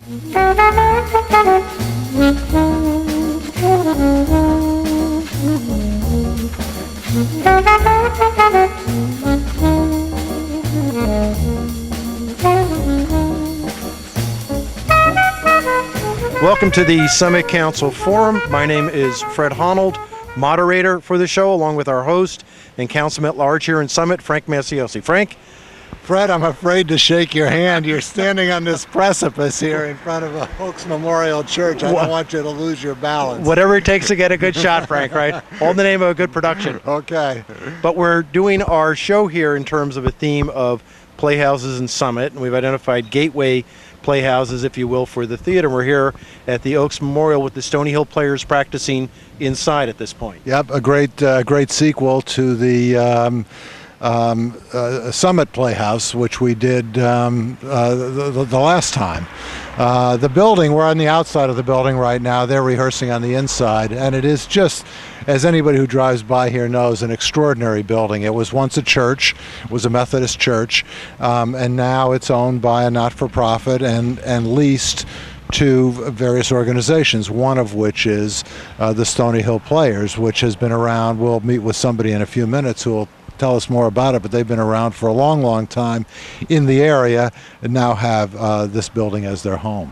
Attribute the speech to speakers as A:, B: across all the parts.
A: Welcome to the Summit Council Forum. My name is Fred Honold, moderator for the show, along with our host and councilman at large here in Summit, Frank Masiosi. Frank?
B: Fred, I'm afraid to shake your hand. You're standing on this precipice here in front of a Oaks Memorial Church. I don't want you to lose your balance.
A: Whatever it takes to get a good shot, Frank, right? All in the name of a good production.
B: Okay.
A: But we're doing our show here in terms of a theme of playhouses in Summit, and we've identified gateway playhouses, if you will, for the theater. We're here at the Oaks Memorial with the Stony Hill Players practicing inside at this point.
B: Yep, a great sequel to the Summit Playhouse, which we did the last time. The building, we're on the outside of the building right now. They're rehearsing on the inside, and it is just, as anybody who drives by here knows, an extraordinary building. It was once a church, it was a Methodist church, and now it's owned by a not-for-profit and leased to various organizations, one of which is the Stony Hill Players, which has been around. We'll meet with somebody in a few minutes who will tell us more about it, but they've been around for a long time in the area and now have this building as their home.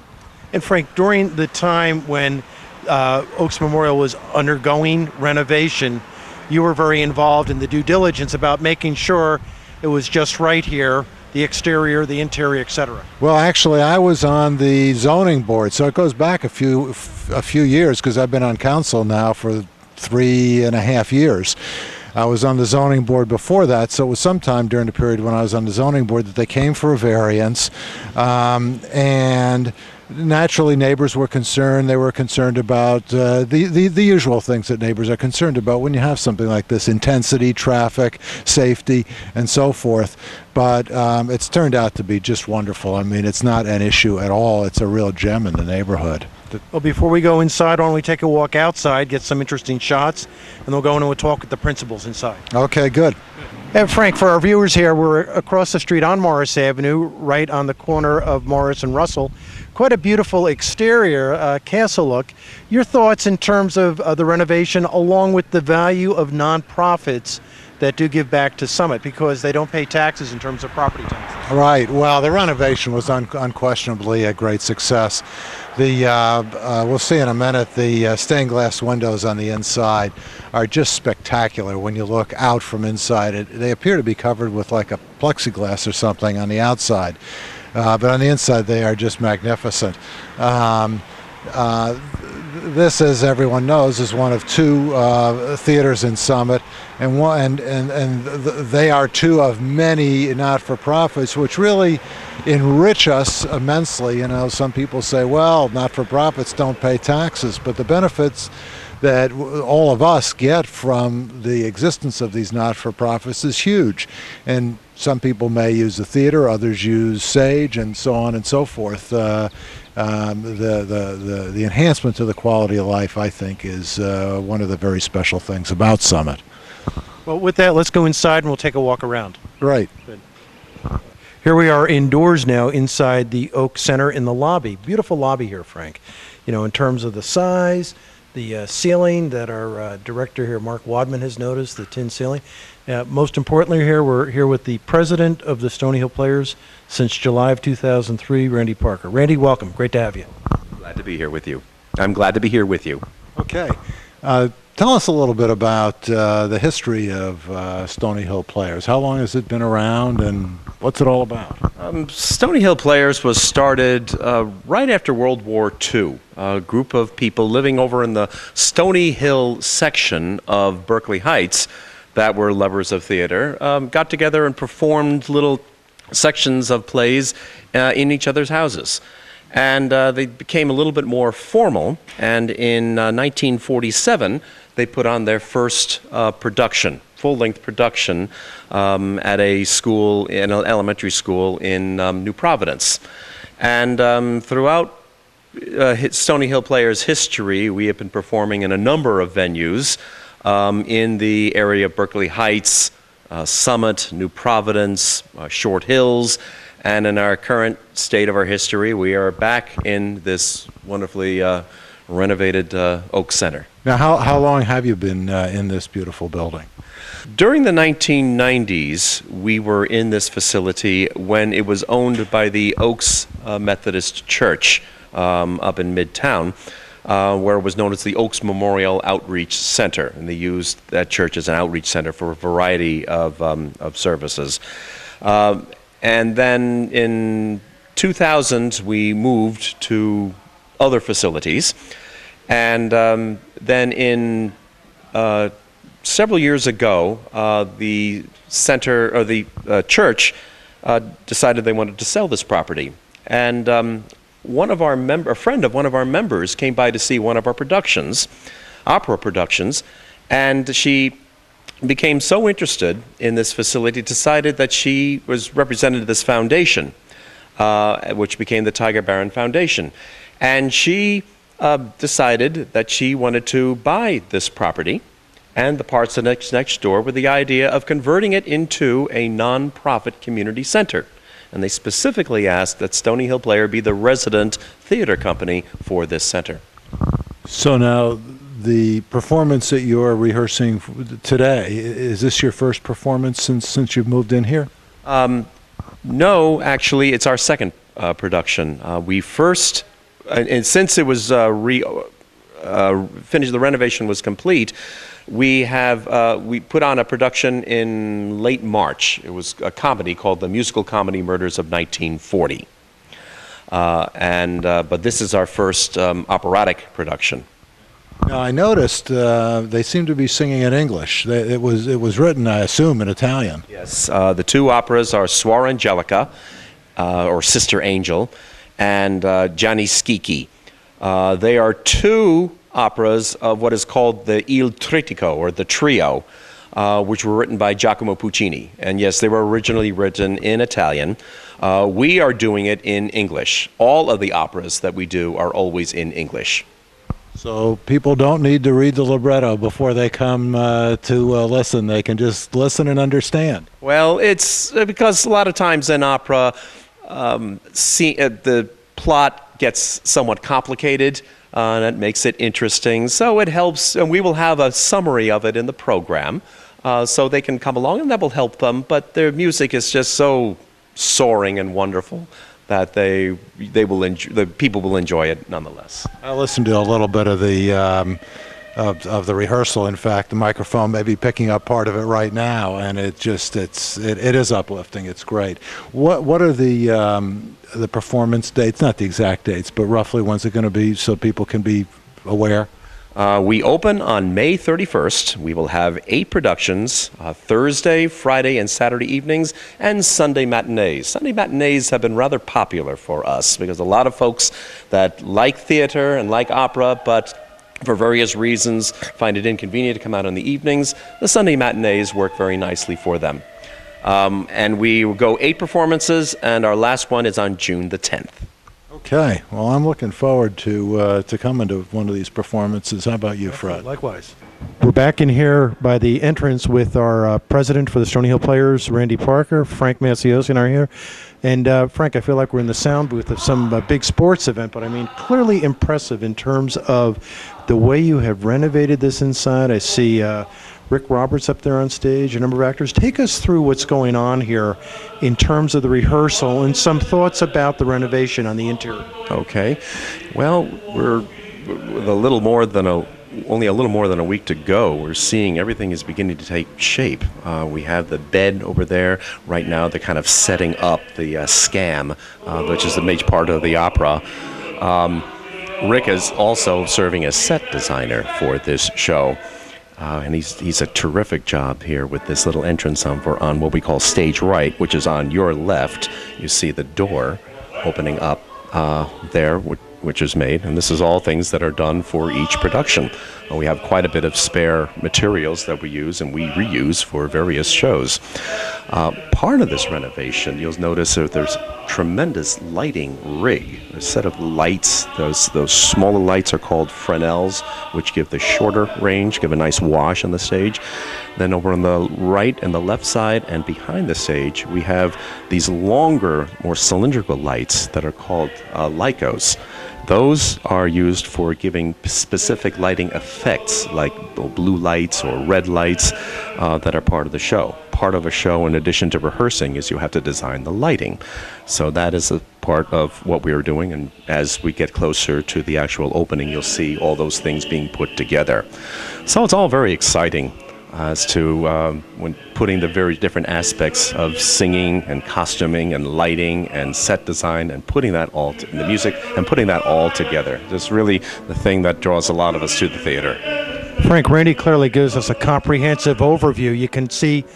A: And Frank, during the time when Oaks Memorial was undergoing renovation, you were very involved in the due diligence about making sure it was just right here, the exterior, the interior, etc.
B: Well, actually, I was on the zoning board, so it goes back a few years, because I've been on council now for 3.5 years. I was on the zoning board before that, so it was sometime during the period when I was on the zoning board that they came for a variance, and naturally neighbors were concerned. They were concerned about the usual things that neighbors are concerned about when you have something like this: intensity, traffic, safety, and so forth. But it's turned out to be just wonderful. I mean, it's not an issue at all. It's a real gem in the neighborhood.
A: Well, before we go inside, why don't we take a walk outside, get some interesting shots, and we'll go into a talk with the principals inside.
B: Okay, good.
A: And Frank, for our viewers here, we're across the street on Morris Avenue, right on the corner of Morris and Russell. Quite a beautiful exterior, castle look. Your thoughts in terms of the renovation, along with the value of nonprofits that do give back to Summit, because they don't pay taxes in terms of property taxes.
B: Right. Well, the renovation was unquestionably a great success. We'll see in a minute, the stained glass windows on the inside are just spectacular when you look out from inside. They appear to be covered with like a plexiglass or something on the outside, but on the inside they are just magnificent. This, as everyone knows, is one of two theaters in Summit, and they are two of many not-for-profits which really enrich us immensely. You know, some people say, well, not-for-profits don't pay taxes, but the benefits that all of us get from the existence of these not-for-profits is huge. And some people may use the theater, others use Sage, and so on and so forth. The enhancement to the quality of life, I think, is one of the very special things about Summit.
A: Well, with that, let's go inside and we'll take a walk around.
B: Right.
A: Good. Here we are indoors now inside the Oak Center in the lobby. Beautiful lobby here, Frank. You know, in terms of the size, the ceiling that our director here, Mark Wadman, has noticed, the tin ceiling. Most importantly here, we're here with the president of the Stony Hill Players since July of 2003, Randy Parker. Randy, welcome. Great to have you.
C: Glad to be here with you. I'm glad to be here with you.
B: Okay. Tell us a little bit about the history of Stony Hill Players. How long has it been around, and what's it all about?
C: Stony Hill Players was started right after World War II. A group of people living over in the Stony Hill section of Berkeley Heights that were lovers of theater got together and performed little sections of plays in each other's houses. And they became a little bit more formal, and in 1947 they put on their first production, full-length production, at a school, in an elementary school in New Providence. And throughout Stony Hill Players' history, we have been performing in a number of venues in the area of Berkeley Heights, Summit, New Providence, Short Hills, And in our current state of our history, we are back in this wonderfully renovated Oak Center.
B: Now, how long have you been in this beautiful building?
C: During the 1990s, we were in this facility when it was owned by the Oaks Methodist Church up in Midtown, where it was known as the Oaks Memorial Outreach Center. And they used that church as an outreach center for a variety of services. And then in 2000, we moved to other facilities. And then in several years ago, the center or the church decided they wanted to sell this property. And a friend of one of our members came by to see one of our productions, opera productions, and she became so interested in this facility, decided that she was represented this foundation, which became the Tiger Barron Foundation. And she decided that she wanted to buy this property and the parts next door with the idea of converting it into a non-profit community center. And they specifically asked that Stony Hill Player be the resident theater company for this center.
B: So now, the performance that you're rehearsing today, is this your first performance since you've moved in here?
C: No, actually, it's our second production. We first, and since it was finished, the renovation was complete, we put on a production in late March. It was a comedy called The Musical Comedy Murders of 1940. But this is our first operatic production.
B: Now, I noticed they seem to be singing in English. It was written, I assume, in Italian.
C: Yes, the two operas are Suor Angelica, or Sister Angel, and Gianni Schicchi. They are two operas of what is called the Il Trittico, or the trio, which were written by Giacomo Puccini. And yes, they were originally written in Italian. We are doing it in English. All of the operas that we do are always in English.
B: So people don't need to read the libretto before they come to listen. They can just listen and understand.
C: Well, it's because a lot of times in opera, the plot gets somewhat complicated, and it makes it interesting. So it helps, and we will have a summary of it in the program, so they can come along, and that will help them. But their music is just so soaring and wonderful that the people will enjoy it nonetheless.
B: I listened to a little bit of the of the rehearsal. In fact, the microphone may be picking up part of it right now, and it is uplifting. It's great. What are the performance dates? Not the exact dates, but roughly when's it going to be, so people can be aware?
C: We open on May 31st. We will have 8 productions, Thursday, Friday, and Saturday evenings, and Sunday matinees. Sunday matinees have been rather popular for us because a lot of folks that like theater and like opera, but for various reasons find it inconvenient to come out in the evenings. The Sunday matinees work very nicely for them. And we will go 8 performances, and our last one is on June the 10th.
B: Okay. Well, I'm looking forward to coming to one of these performances. How about you, Fred?
A: Likewise. We're back in here by the entrance with our president for the Stony Hill Players, Randy Parker. Frank Maciosi and I are here. And Frank, I feel like we're in the sound booth of some big sports event, but I mean, clearly impressive in terms of the way you have renovated this inside. I see Rick Roberts up there on stage, a number of actors. Take us through what's going on here in terms of the rehearsal and some thoughts about the renovation on the interior.
C: Okay. Well, we're with only a little more than a week to go. We're seeing everything is beginning to take shape. We have the bed over there. Right now they're kind of setting up the scam, which is the major part of the opera. Rick is also serving as set designer for this show. And he's a terrific job here with this little entrance on what we call stage right, which is on your left. You see the door opening up there, which is made, and this is all things that are done for each production. We have quite a bit of spare materials that we use and we reuse for various shows. Part of this renovation, you'll notice that there's tremendous lighting rig. A set of lights, those smaller lights are called Fresnels, which give the shorter range, give a nice wash on the stage. Then over on the right and the left side and behind the stage, we have these longer, more cylindrical lights that are called Lycos. Those are used for giving specific lighting effects, like blue lights or red lights that are part of the show. Part of a show, in addition to rehearsing, is you have to design the lighting. So that is a part of what we are doing, and as we get closer to the actual opening, you'll see all those things being put together. So it's all very exciting as to when putting the very different aspects of singing and costuming and lighting and set design and putting that all in the music and putting that all together. It's really the thing that draws a lot of us to the theater.
A: Frank, Randy clearly gives us a comprehensive overview. You can see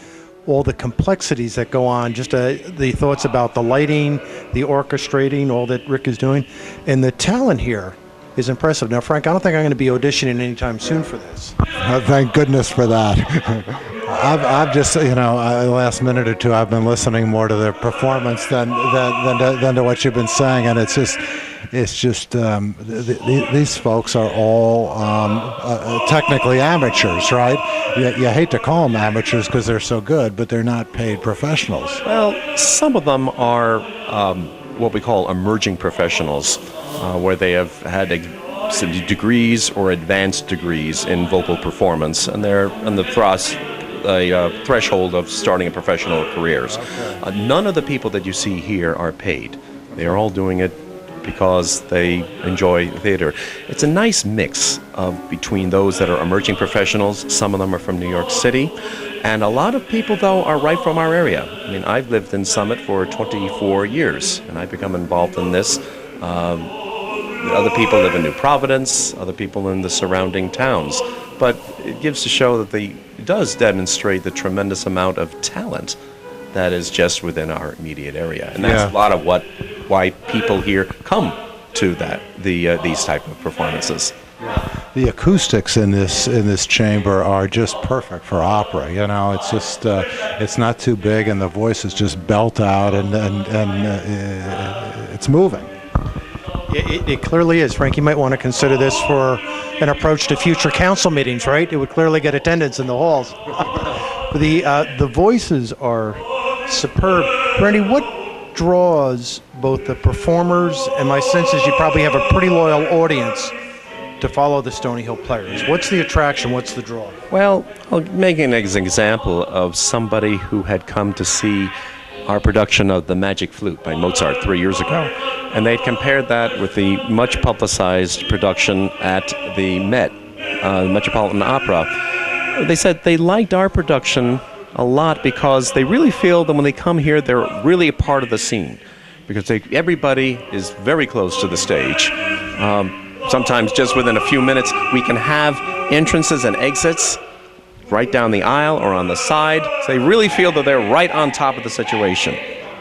A: all the complexities that go on, just the thoughts about the lighting, the orchestrating, all that Rick is doing, and the talent here is impressive. Now, Frank, I don't think I'm going to be auditioning anytime soon for this.
B: Thank goodness for that. I've just, the last minute or two, I've been listening more to their performance than to what you've been saying, and it's just these folks are all technically amateurs, right? You hate to call them amateurs because they're so good, but they're not paid professionals.
C: Well, some of them are what we call emerging professionals, where they have had some degrees or advanced degrees in vocal performance, and they're on the threshold of starting a professional careers. Okay. None of the people that you see here are paid. They are all doing it because they enjoy theater. It's a nice mix between those that are emerging professionals. Some of them are from New York City, and a lot of people, though, are right from our area. I mean, I've lived in Summit for 24 years, and I've become involved in this. Other people live in New Providence, other people in the surrounding towns. But it gives to show that it does demonstrate the tremendous amount of talent that is just within our immediate area. And that's a lot of why people here come to these type of performances.
B: The acoustics in this chamber are just perfect for opera. It's just it's not too big, and the voices just belt out, and it's moving.
A: It clearly is, Frank. You might want to consider this for an approach to future council meetings, right? It would clearly get attendance in the halls. The voices are superb. Randy, what draws both the performers, and my sense is you probably have a pretty loyal audience to follow the Stony Hill Players? What's the attraction? What's the draw?
C: Well, I'll make an example of somebody who had come to see our production of The Magic Flute by Mozart 3 years ago. And they compared that with the much publicized production at the Met, the Metropolitan Opera. They said they liked our production a lot because they really feel that when they come here, they're really a part of the scene. Because everybody is very close to the stage. Sometimes just within a few minutes, we can have entrances and exits right down the aisle or on the side. So they really feel that they're right on top of the situation.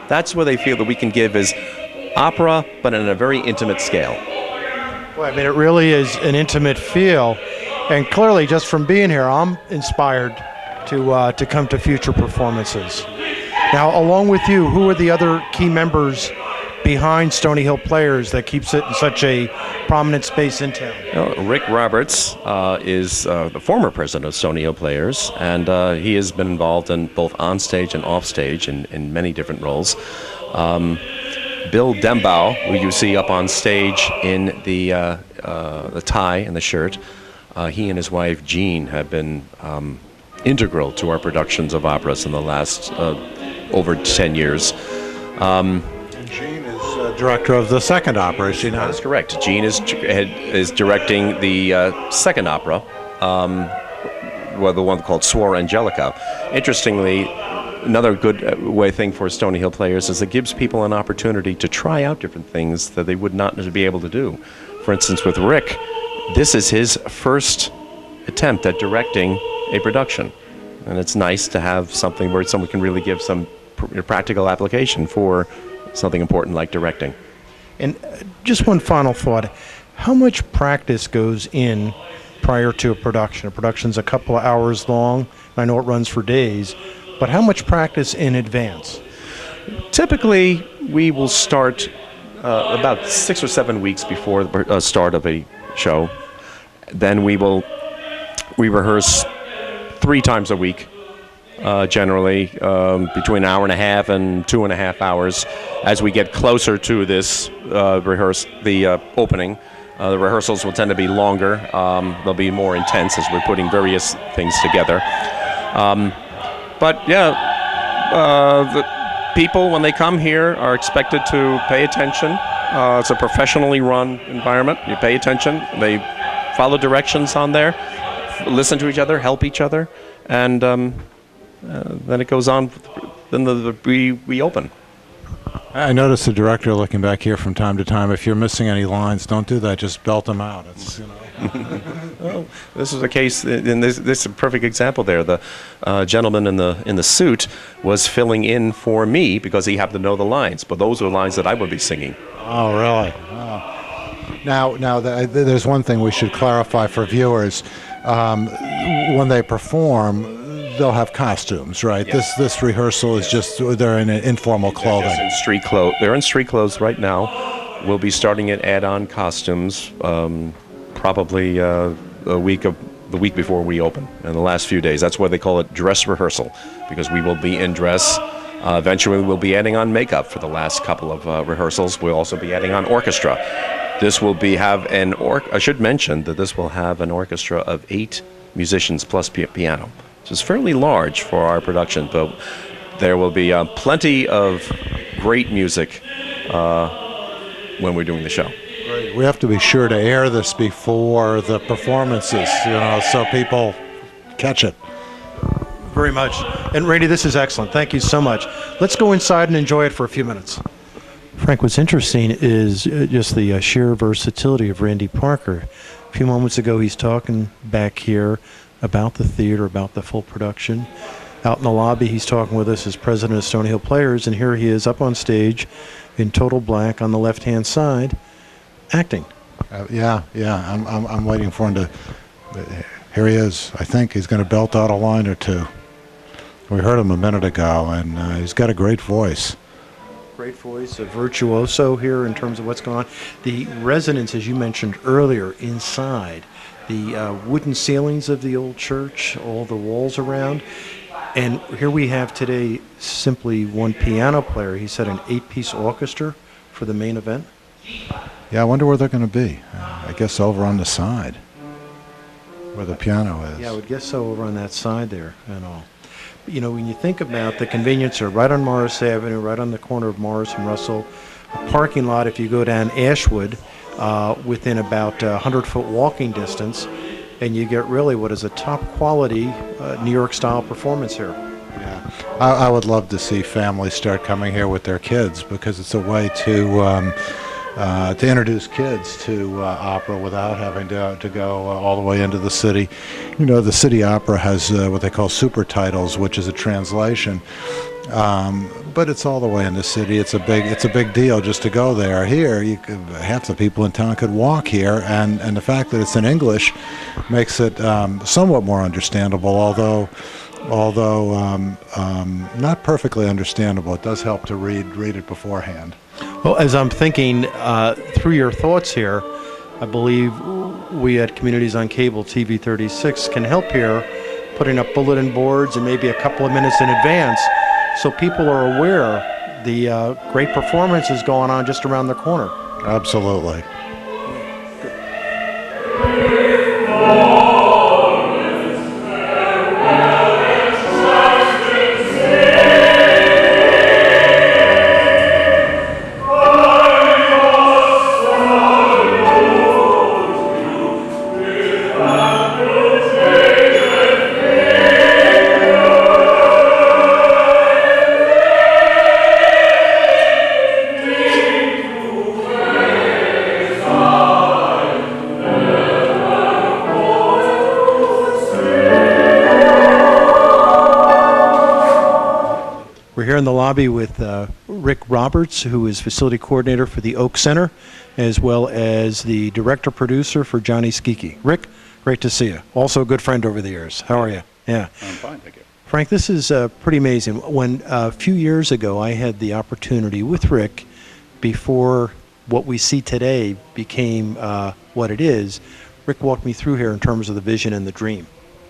C: That's where they feel that we can give is opera, but in a very intimate scale.
A: Well, I mean, it really is an intimate feel. And clearly, just from being here, I'm inspired to come to future performances. Now, along with you, who are the other key members behind Stony Hill Players that keeps it in such a prominent space in town?
C: Rick Roberts is the former president of Stony Hill Players, and he has been involved in both onstage and offstage in many different roles. Bill Dembow, who you see up on stage in the tie and the shirt, he and his wife Jean have been integral to our productions of operas in the last over 10 years.
B: Jean is director of the second opera, is she not?
C: That is correct. Jean is directing the second opera, the one called Suor Angelica. Interestingly, another good thing for Stony Hill Players is it gives people an opportunity to try out different things that they would not be able to do. For instance, with Rick, this is his first attempt at directing a production. And it's nice to have something where someone can really give some practical application for something important like directing.
A: And just one final thought. How much practice goes in prior to a production? A production's a couple of hours long. I know it runs for days, but how much practice in advance?
C: Typically, we will start about 6 or 7 weeks before the start of a show. Then we rehearse 3 times a week, generally between an hour and a half and 2.5 hours. As we get closer to this opening, the rehearsals will tend to be longer. They'll be more intense as we're putting various things together. But yeah, the people, when they come here, are expected to pay attention. It's a professionally run environment. You pay attention. They follow directions on there, listen to each other, help each other, and then it goes on. Then we open.
B: I noticed the director looking back here from time to time. If you're missing any lines, don't do that. Just belt them out. It's, you know.
C: Well, this is a case, and this is a perfect example there. The gentleman in the suit was filling in for me because he happened to know the lines, but those are lines that I would be singing.
B: Oh, really? Oh. Now, there's one thing we should clarify for viewers. When they perform, they'll have costumes, right?
C: Yes.
B: This rehearsal is just, they're in informal clothing.
C: They're just in street clothes. They're in street clothes right now. We'll be starting at add-on costumes probably the week before we open, in the last few days. That's why they call it dress rehearsal, because we will be in dress. Eventually, we'll be adding on makeup for the last couple of rehearsals. We'll also be adding on orchestra. This will I should mention that this will have an orchestra of 8 musicians plus piano. So it's fairly large for our production, but there will be plenty of great music when we're doing the show.
B: Great. We have to be sure to air this before the performances, so people catch it.
A: Very much. And Randy, this is excellent. Thank you so much. Let's go inside and enjoy it for a few minutes. Frank, what's interesting is just the sheer versatility of Randy Parker. A few moments ago, he's talking back here about the theater, about the full production. Out in the lobby, he's talking with us as president of Stony Hill Players, and here he is up on stage in total black on the left-hand side, acting.
B: Yeah. I'm waiting for him to. Here he is. I think he's going to belt out a line or two. We heard him a minute ago, and he's got a great voice.
A: Great voice, a virtuoso here in terms of what's going on. The residence, as you mentioned earlier, inside, the wooden ceilings of the old church, all the walls around. And here we have today simply one piano player. He said an 8-piece orchestra for the main event.
B: Yeah, I wonder where they're going to be. I guess over on the side where the piano is.
A: Yeah, I would guess so, over on that side there and all. You know, when you think about the convenience, are right on Morris Avenue, right on the corner of Morris and Russell, a parking lot if you go down Ashwood, within about 100-foot walking distance, and you get really what is a top-quality New York-style performance here.
B: Yeah, I would love to see families start coming here with their kids, because it's a way to introduce kids to opera without having to go all the way into the city. You know, the City Opera has what they call super titles, which is a translation. But it's all the way in the city. It's a big deal just to go there. Here, half the people in town could walk here, and the fact that it's in English makes it somewhat more understandable. Although not perfectly understandable, it does help to read it beforehand.
A: Well, as I'm thinking through your thoughts here, I believe we at Communities on Cable TV 36 can help here, putting up bulletin boards and maybe a couple of minutes in advance, so people are aware the great performance is going on just around the corner.
B: Absolutely. We're here in the lobby with
A: Rick Roberts, who is facility coordinator for the Oak Center, as well as the director-producer for Johnny Skiki. Rick, great to see you. Also a good friend over the years. How are you? Yeah.
D: I'm fine, thank you.
A: Frank, this is pretty amazing. When a few years ago I had the opportunity with Rick, before what we see today became what it is, Rick walked me through here in terms of the vision and the dream.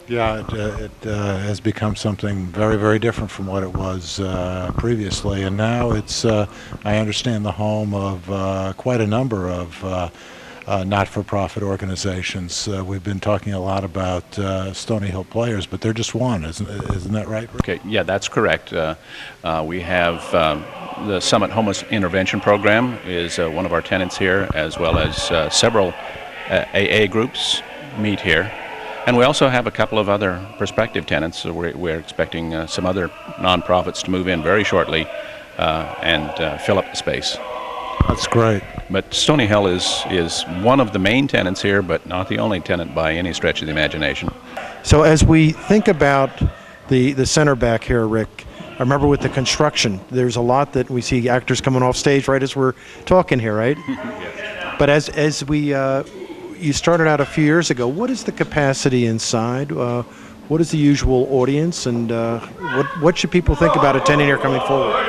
B: Yeah, it has become something very, very different from what it was previously, and now it's, I understand, the home of quite a number of not-for-profit organizations. We've been talking a lot about Stony Hill Players, but they're just one, isn't that right, Rick?
D: Okay, yeah, that's correct. We have the Summit Homeless Intervention Program is one of our tenants here, as well as several AA groups meet here. And we also have a couple of other prospective tenants. So we're expecting some other nonprofits to move in very shortly and fill up the space.
B: That's great.
D: But Stony Hill is one of the main tenants here, but not the only tenant by any stretch of the imagination.
A: So as we think about the center back here, Rick, I remember with the construction, there's a lot that we see actors coming off stage right as we're talking here, right?
D: Yes.
A: But as we you started out a few years ago, what is the capacity inside? What is the usual audience, and what should people think about attending here coming forward?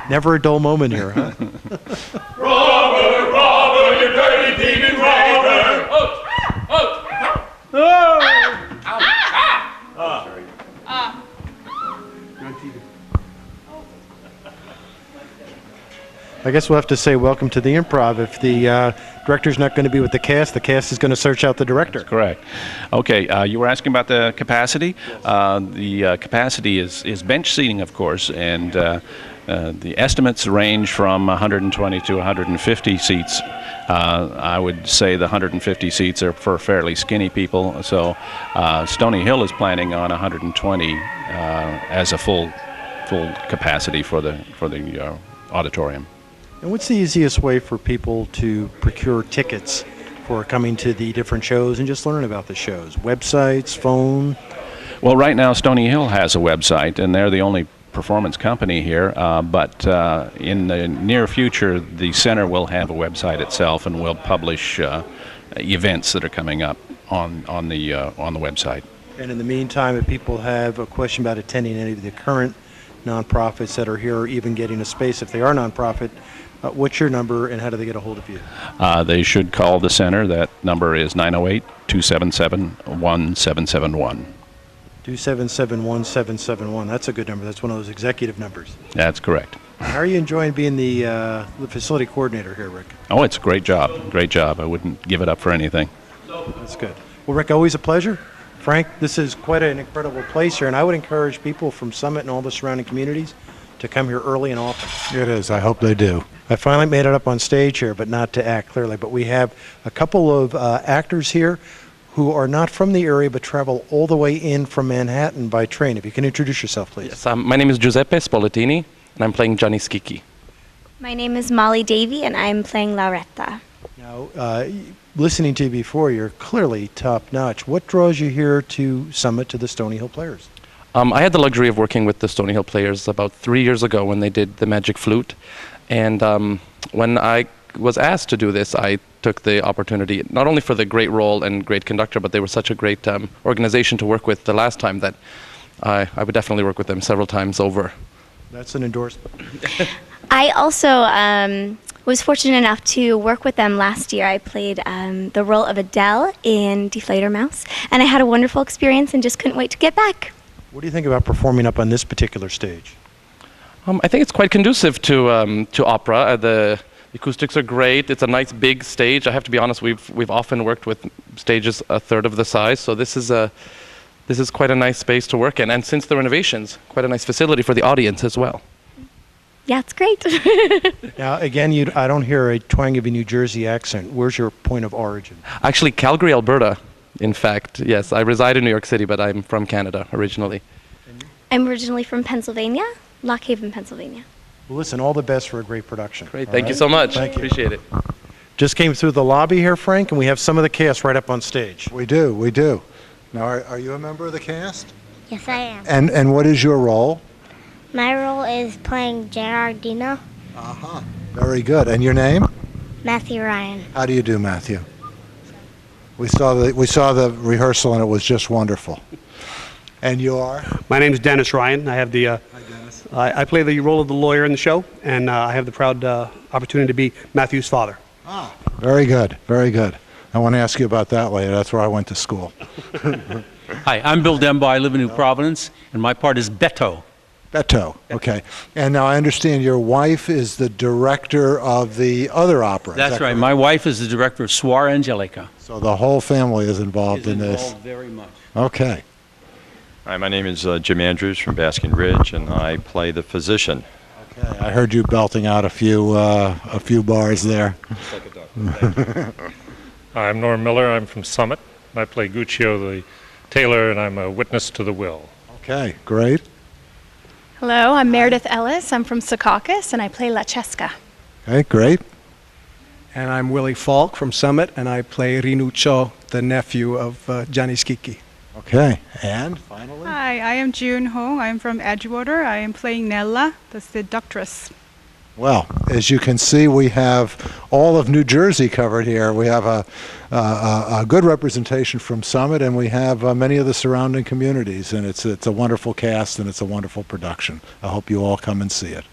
A: Never a dull moment here, huh?
E: Robber, robber, you dirty thieving robber!
A: I guess we'll have to say welcome to the Improv. If the director's not going to be with the cast is going to search out the director.
D: Correct. Okay, you were asking about the capacity. The capacity is bench seating, of course, and the estimates range from 120 to 150 seats. I would say the 150 seats are for fairly skinny people, so Stony Hill is planning on 120 as a full capacity for the auditorium.
A: And what's the easiest way for people to procure tickets for coming to the different shows and just learning about the shows? Websites, phone?
D: Well, right now Stony Hill has a website, and they're the only performance company here, but in the near future the center will have a website itself and will publish events that are coming up on the website.
A: And in the meantime, if people have a question about attending any of the current nonprofits that are here, or even getting a space if they are nonprofit, what's your number and how do they get a hold of you?
D: They should call the center. That number is 908-277-1771.
A: 277-1771. That's a good number. That's one of those executive numbers.
D: That's correct.
A: How are you enjoying being the facility coordinator here, Rick?
D: Oh, it's a great job. Great job. I wouldn't give it up for anything.
A: That's good. Well, Rick, always a pleasure. Frank, this is quite an incredible place here, and I would encourage people from Summit and all the surrounding communities to come here early and often.
B: It is. I hope they do.
A: I finally made it up on stage here, but not to act clearly. But we have a couple of actors here who are not from the area but travel all the way in from Manhattan by train. If you can introduce yourself, please.
F: Yes, my name is Giuseppe Spolatini, and I'm playing Johnny Skiki.
G: My name is Molly Davey, and I'm playing Lauretta.
A: Now, listening to you before, you're clearly top-notch. What draws you here to Summit, to the Stony Hill Players?
F: I had the luxury of working with the Stony Hill Players about 3 years ago when they did the Magic Flute. And when I was asked to do this, I took the opportunity, not only for the great role and great conductor, but they were such a great organization to work with the last time that I would definitely work with them several times over.
A: That's an endorsement.
G: I also was fortunate enough to work with them last year. I played the role of Adele in Deflator Mouse, and I had a wonderful experience and just couldn't wait to get back.
A: What do you think about performing up on this particular stage?
F: I think it's quite conducive to opera. The acoustics are great. It's a nice big stage. I have to be honest, we've often worked with stages a third of the size, so this is quite a nice space to work in. And since the renovations, quite a nice facility for the audience as well.
G: Yeah, it's great.
A: Now, again, I don't hear a twang of a New Jersey accent. Where's your point of origin?
F: Actually, Calgary, Alberta, in fact. Yes, I reside in New York City, but I'm from Canada originally.
G: I'm originally from Pennsylvania, Lock Haven, Pennsylvania.
A: Well, listen, all the best for a great production.
F: Great,
A: All
F: thank you
A: right?
F: so much.
A: Thank you.
F: Appreciate it.
A: Just came through the lobby here, Frank, and we have some of the cast right up on stage.
B: We do. Now, are you a member of the cast?
H: Yes, I am.
B: And what is your role?
H: My role is playing Gerardino.
B: Uh-huh. Very good. And your name?
H: Matthew Ryan.
B: How do you do, Matthew? We saw the rehearsal and it was just wonderful. And you are?
I: My name is Dennis Ryan. I have the
B: Hi, Dennis.
I: I play the role of the lawyer in the show, and I have the proud opportunity to be Matthew's father.
B: Ah, very good, very good. I want to ask you about that later. That's where I went to school.
J: Hi, I'm Bill Demba. I live in New Providence, and my part is Beto.
B: Beto, okay. And now I understand your wife is the director of the other opera.
J: That's right. My wife is the director of Suor Angelica.
B: So the whole family is involved in this.
J: Involved very much.
B: Okay.
K: Hi, my name is Jim Andrews from Basking Ridge, and I play the physician.
B: Okay. I heard you belting out a few bars there.
L: I'm Norm Miller. I'm from Summit. I play Guccio the tailor, and I'm a witness to the will.
B: Okay, great.
M: Hello, I'm Meredith Ellis. I'm from Secaucus, and I play La Cesca.
B: Okay, great.
N: And I'm Willy Falk from Summit, and I play Rinuccio, the nephew of Gianni Schicchi.
B: Okay, and finally?
O: Hi, I am June Ho. I'm from Edgewater. I am playing Nella, the seductress.
B: Well, as you can see, we have all of New Jersey covered here. We have a good representation from Summit, and we have many of the surrounding communities, and it's a wonderful cast and it's a wonderful production. I hope you all come and see it.